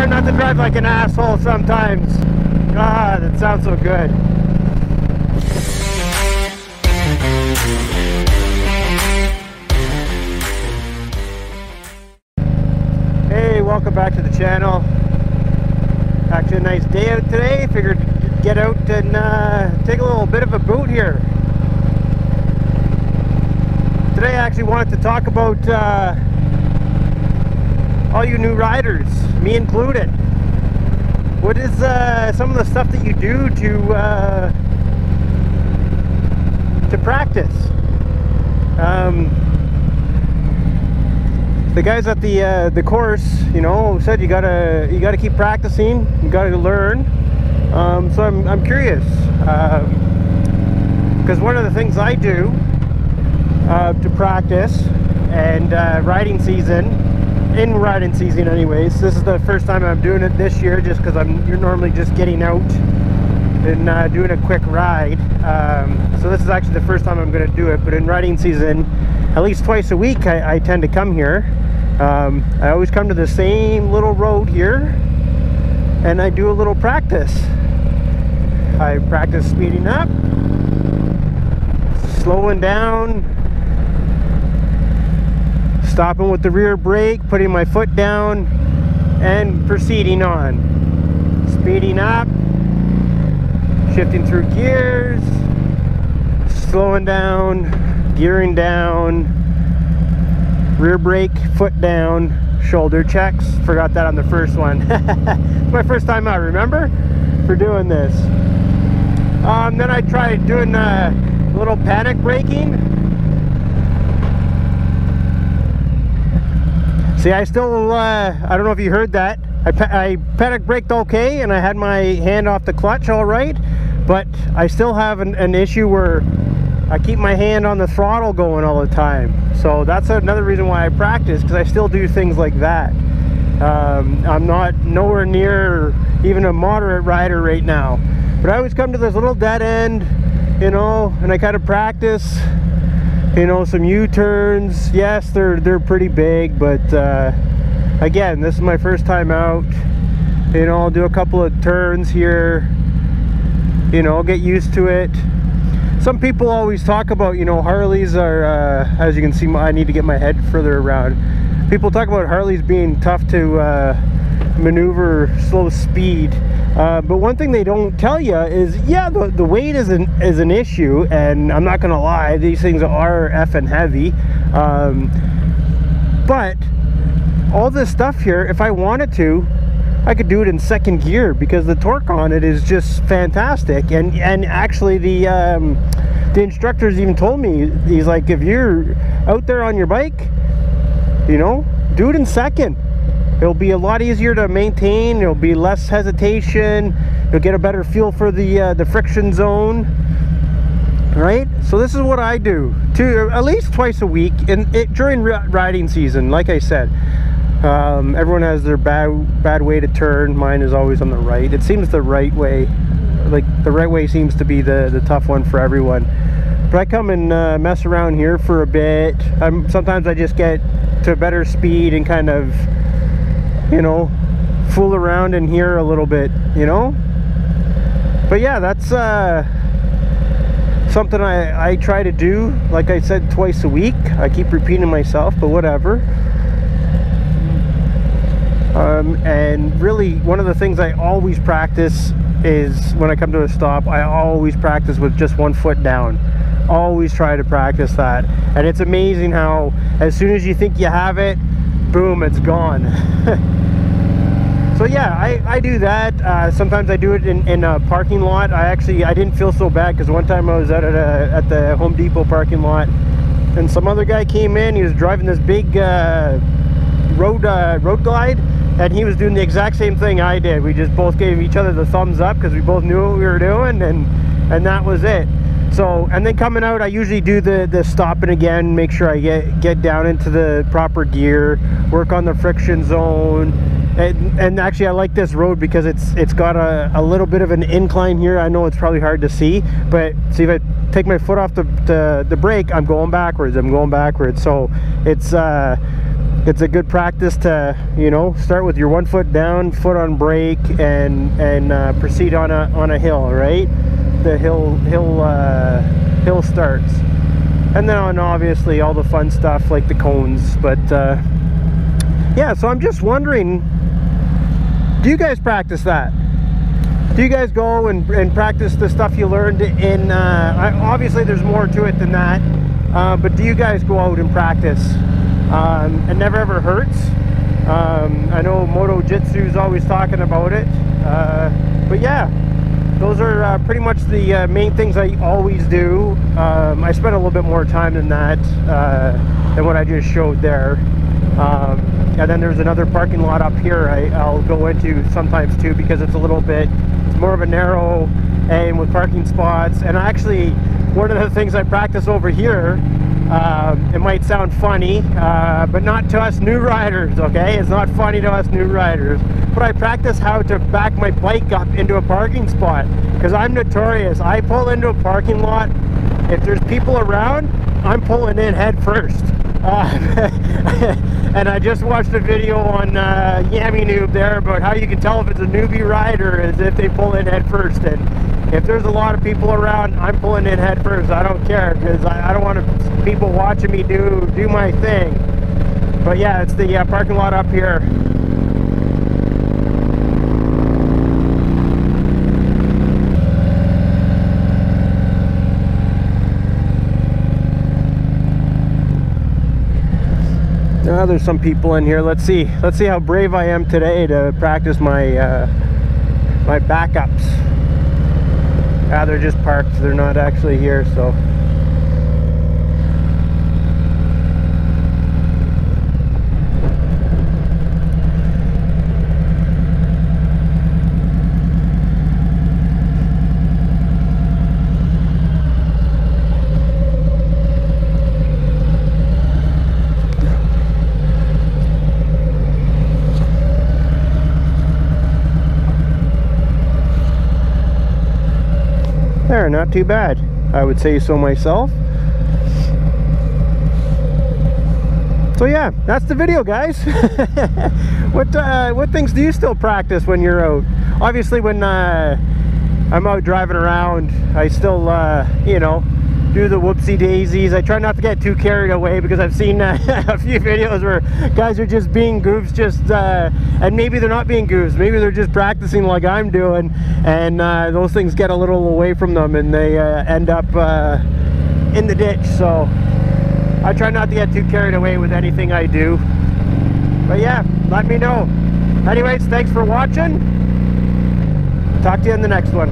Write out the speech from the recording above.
trying not to drive like an asshole sometimes. God, it sounds so good. Hey, welcome back to the channel. Actually a nice day out today. Figured get out and take a little bit of a boot here. Today I actually wanted to talk about all you new riders, me included. What is some of the stuff that you do to practice? The guys at the course, you know, said you gotta keep practicing, you gotta learn. So I'm curious, because one of the things I do to practice and riding season anyways, this is the first time I'm doing it this year, just because you're normally just getting out and doing a quick ride. So this is actually the first time I'm going to do it, but in riding season, at least twice a week I tend to come here. I always come to the same little road here and I do a little practice. I practice speeding up, slowing down, stopping with the rear brake, putting my foot down, and proceeding on. Speeding up, shifting through gears, slowing down, gearing down, rear brake, foot down, shoulder checks. Forgot that on the first one. It's my first time out, remember? For doing this. Then I tried doing a little panic braking. See, I still, I don't know if you heard that. I panic braked okay, and I had my hand off the clutch all right, but I still have an issue where I keep my hand on the throttle going all the time. So that's another reason why I practice, because I still do things like that. I'm not nowhere near even a moderate rider right now. But I always come to this little dead end, you know, and I kind of practice. You know, some U-turns. Yes, they're pretty big, but again, this is my first time out. You know, I'll do a couple of turns here. You know, I'll get used to it. Some people always talk about, you know, Harleys are, as you can see, I need to get my head further around. People talk about Harleys being tough to maneuver, slow speed. But one thing they don't tell you is, yeah, the weight is an issue, and I'm not gonna lie, these things are effing heavy. But all this stuff here, if I wanted to, I could do it in second gear, because the torque on it is just fantastic. And actually the instructors even told me, he's like, if you're out there on your bike, you know, do it in second. It'll be a lot easier to maintain. It'll be less hesitation. You'll get a better feel for the friction zone, right? So this is what I do at least twice a week during riding season. Like I said, everyone has their bad way to turn. Mine is always on the right. It seems the right way, like the right way seems to be the tough one for everyone. But I come and mess around here for a bit. Sometimes I just get to better speed and kind of, you know, fool around in here a little bit, you know. But yeah, that's something I try to do, like I said, twice a week. I keep repeating myself, but whatever. And really, one of the things I always practice is, when I come to a stop, I always practice with just one foot down. Always try to practice that. And it's amazing how as soon as you think you have it, boom, it's gone. So yeah, I do that. Sometimes I do it in a parking lot. I didn't feel so bad, because one time I was out at the Home Depot parking lot, and some other guy came in. He was driving this big road glide, and he was doing the exact same thing I did. We just both gave each other the thumbs up, because we both knew what we were doing, and that was it. So, and then coming out, I usually do the stopping again, make sure I get down into the proper gear, work on the friction zone. And actually, I like this road because it's got a little bit of an incline here. I know it's probably hard to see, but see, if I take my foot off the brake, I'm going backwards. So it's it's a good practice to, you know, start with your 1 foot down, foot on brake, and proceed on a hill, right? The hill starts, and then on obviously all the fun stuff like the cones. But yeah, so I'm just wondering, do you guys practice that? Do you guys go and practice the stuff you learned in obviously there's more to it than that, but do you guys go out and practice? It never ever hurts. I know Moto Jitsu's always talking about it, but yeah, those are pretty much the main things I always do. I spend a little bit more time than that, than what I just showed there. And then there's another parking lot up here I'll go into sometimes too, because it's a little bit, it's more of a narrow and with parking spots. And actually, one of the things I practice over here, it might sound funny, but not to us new riders, okay? It's not funny to us new riders. But I practice how to back my bike up into a parking spot, because I'm notorious. I pull into a parking lot, if there's people around, I'm pulling in head first. And I just watched a video on Yammy Noob there about how you can tell if it's a newbie rider is if they pull in head first. And if there's a lot of people around, I'm pulling in head first. I don't care, because I don't want people watching me do my thing. But yeah, it's the parking lot up here. There's some people in here. Let's see how brave I am today to practice my my backups. They're just parked, they're not actually here, so there, not too bad. I would say so myself. So yeah, that's the video, guys. What things do you still practice when you're out? Obviously, when I'm out driving around, I still, you know, do the whoopsie daisies. I try not to get too carried away, because I've seen a few videos where guys are just being goofs, and maybe they're not being goofs, maybe they're just practicing like I'm doing, and those things get a little away from them and they end up in the ditch. So I try not to get too carried away with anything I do. But yeah, let me know. Anyways, thanks for watching. Talk to you in the next one.